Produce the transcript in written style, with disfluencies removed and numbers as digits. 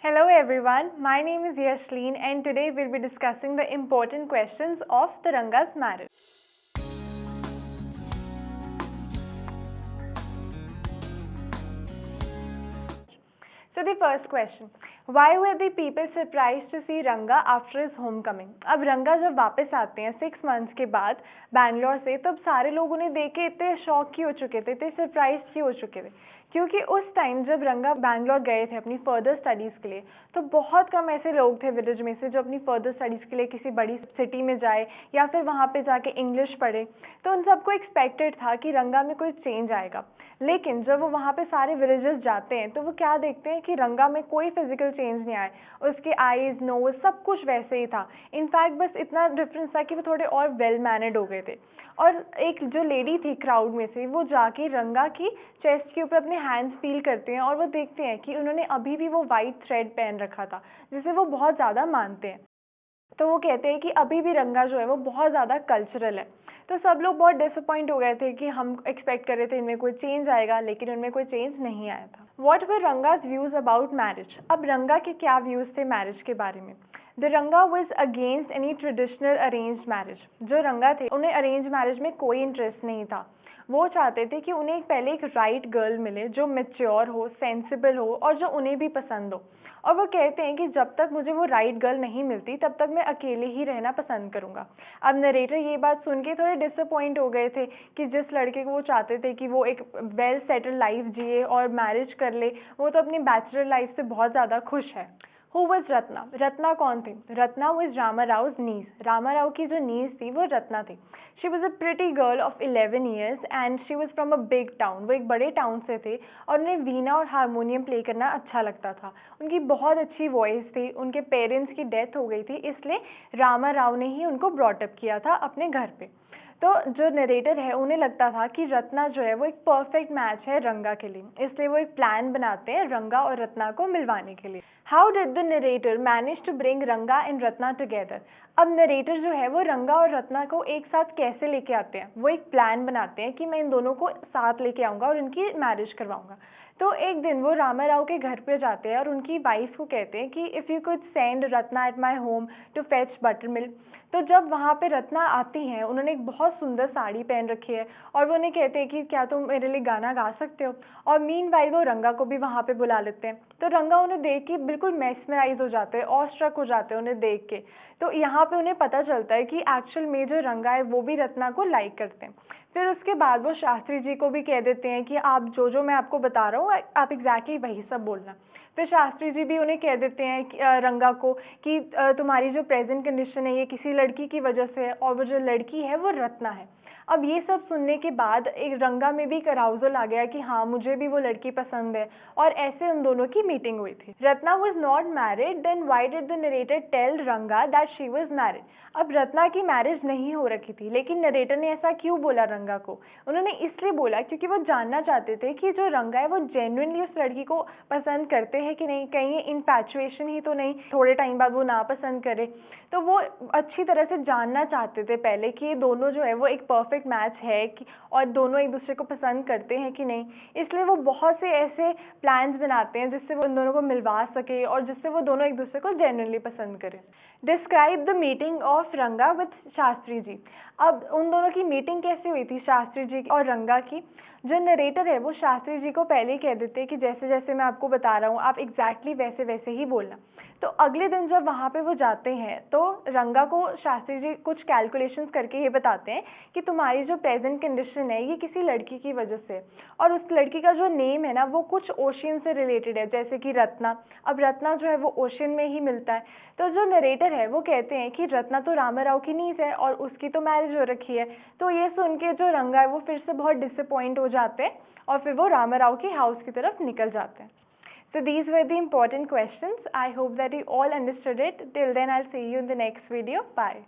Hello everyone, my name is Yashleen and today we'll be discussing the important questions of the Ranga's marriage. So the first question, why were the people surprised to see Ranga after his homecoming? अब रंगा जब वापस आते हैं 6 months के बाद बैंगलोर से, तब सारे लोग उन्हें देख के इतने शॉक क्यों हो चुके थे, इतने सरप्राइज क्यों हो चुके थे? क्योंकि उस टाइम जब रंगा बैंगलोर गए थे अपनी फर्दर स्टडीज़ के लिए, तो बहुत कम ऐसे लोग थे विलेज में से जो अपनी फर्दर स्टडीज़ के लिए किसी बड़ी सिटी में जाए या फिर वहाँ पे जाके इंग्लिश पढ़े। तो उन सबको एक्सपेक्टेड था कि रंगा में कोई चेंज आएगा, लेकिन जब वो वहाँ पे सारे विलेजेस जाते हैं तो वो क्या देखते हैं कि रंगा में कोई फिजिकल चेंज नहीं आया। उसके आईज, नोज सब कुछ वैसे ही था। इनफैक्ट बस इतना डिफरेंस था कि वो थोड़े और वेल मैनर्ड हो गए थे। और एक जो लेडी थी क्राउड में से, वो जाके रंगा की चेस्ट के ऊपर अपने हैंड्स फील करते हैं और वो देखते हैं कि उन्होंने अभी भी वो वाइट थ्रेड पहन रखा था, जिसे वो बहुत ज़्यादा मानते हैं। तो वो कहते हैं कि अभी भी रंगा जो है वो बहुत ज़्यादा कल्चरल है। तो सब लोग बहुत डिसअपॉइंट हो गए थे कि हम एक्सपेक्ट कर रहे थे इनमें कोई चेंज आएगा, लेकिन उनमें कोई चेंज नहीं आया था। What were Ranga's views about marriage? अब रंगा के क्या व्यूज़ थे मैरिज के बारे में? द रंगा was against any traditional arranged marriage. जो रंगा थे उन्हें अरेंज मैरिज में कोई इंटरेस्ट नहीं था। वो चाहते थे कि उन्हें पहले एक राइट गर्ल मिले जो मैच्योर हो, सेंसिबल हो और जो उन्हें भी पसंद हो। और वो कहते हैं कि जब तक मुझे वो राइट गर्ल नहीं मिलती तब तक मैं अकेले ही रहना पसंद करूँगा। अब नरेटर ये बात सुन के थोड़े डिसअपॉइंट हो गए थे कि जिस लड़के को वो चाहते थे कि वो एक वेल सेटल लाइफ जिए और मैरिज कर ले, वो तो अपनी बैचलर लाइफ से बहुत ज़्यादा खुश है। Who was Ratna? रत्ना कौन थी? Ratna was रामाराव's niece. रामाराव की जो niece थी वो रत्ना थी। She was a pretty girl of 11 years and she was from a big town. वो एक बड़े टाउन से थे और उन्हें वीणा और हारमोनियम प्ले करना अच्छा लगता था। उनकी बहुत अच्छी वॉइस थी। उनके पेरेंट्स की डेथ हो गई थी, इसलिए रामाराव ने ही उनको ब्रॉटअप किया था अपने घर पे। तो जो नरेटर है उन्हें लगता था कि रत्ना जो है वो एक परफेक्ट मैच है रंगा के लिए, इसलिए वो एक प्लान बनाते हैं रंगा और रत्ना को मिलवाने के लिए। How did the narrator manage to bring Ranga and Ratna together? अब नरेटर जो है वो रंगा और रत्ना को एक साथ कैसे लेके आते हैं? वो एक प्लान बनाते हैं कि मैं इन दोनों को साथ लेके आऊँगा और इनकी मैरिज करवाऊँगा। तो एक दिन वो रामाराव के घर पे जाते हैं और उनकी वाइफ को कहते हैं कि if you could send Ratna at my home to fetch buttermilk. तो जब वहाँ पे रत्ना आती हैं, उन्होंने एक बहुत सुंदर साड़ी पहन रखी है और वो उन्हें कहते हैं कि क्या तुम मेरे लिए गाना गा सकते हो? और मीनवाइल वो रंगा को भी वहाँ पे बुला लेते हैं। तो रंगा उन्हें देख के बिल्कुल मेस्मराइज हो जाते हैं, ऑस्ट्रक हो जाते हैं उन्हें देख के। तो यहाँ पे उन्हें पता चलता है कि एक्चुअल में जो रंगा है वो भी रत्ना को लाइक करते हैं। फिर उसके बाद वो शास्त्री जी को भी कह देते हैं कि आप जो मैं आपको बता रहा हूँ आप एग्जैक्टली वही सब बोलना। फिर शास्त्री जी भी उन्हें कह देते हैं कि रंगा को कि तुम्हारी जो प्रेजेंट कंडीशन है ये किसी लड़की की वजह से है और वो जो लड़की है वो रत्ना है। अब ये सब सुनने के बाद एक रंगा में भी एक अराउजल आ गया कि हाँ मुझे भी वो लड़की पसंद है, और ऐसे उन दोनों की मीटिंग हुई थी। Ratna was not married, then why did the narrator tell Ranga that she was married? अब रत्ना की मैरिज नहीं हो रखी थी, लेकिन नरेटर ने ऐसा क्यों बोला रंगा को? उन्होंने इसलिए बोला क्योंकि वो जानना चाहते थे कि जो रंगा है वो जेन्युइनली उस लड़की को पसंद करते हैं कि नहीं, कहीं ये इन्फैचुएशन ही तो नहीं, थोड़े टाइम बाद वो ना पसंद करे। तो वो अच्छी तरह से जानना चाहते थे पहले कि ये दोनों जो है वो एक परफेक्ट मैच है कि और दोनों एक दूसरे को पसंद करते हैं कि नहीं। इसलिए वो बहुत से ऐसे प्लान्स बनाते हैं जिससे वो उन दोनों को मिलवा सके और जिससे वो दोनों एक दूसरे को जेन्युइनली पसंद करें। डिस्क्राइब द मीटिंग ऑफ रंगा विथ शास्त्री जी। अब उन दोनों की मीटिंग कैसे हुई थी शास्त्री जी और रंगा की? जो नरेटर है वो शास्त्री जी को पहले ही कह देते हैं कि जैसे जैसे मैं आपको बता रहा हूँ आप एग्जैक्टली वैसे वैसे ही बोलना। तो अगले दिन जब वहाँ पे वो जाते हैं तो रंगा को शास्त्री जी कुछ कैलकुलेशंस करके ये बताते हैं कि तुम्हारी जो प्रेजेंट कंडीशन है ये किसी लड़की की वजह से, और उस लड़की का जो नेम है ना वो कुछ ओशियन से रिलेटेड है, जैसे कि रत्ना। अब रत्ना जो है वो ओशियन में ही मिलता है। तो जो नरेटर है वो कहते हैं कि रत्ना तो रामाराव की नीस है और उसकी तो मैरिज हो रखी है। तो ये सुन के जो रंगा है वो फिर से बहुत डिसअपॉइंट हो जाते हैं और फिर वो रामाराव के हाउस की तरफ निकल जाते हैं। So these were the important questions. I hope that you all understood it. Till then, I'll see you in the next video. Bye.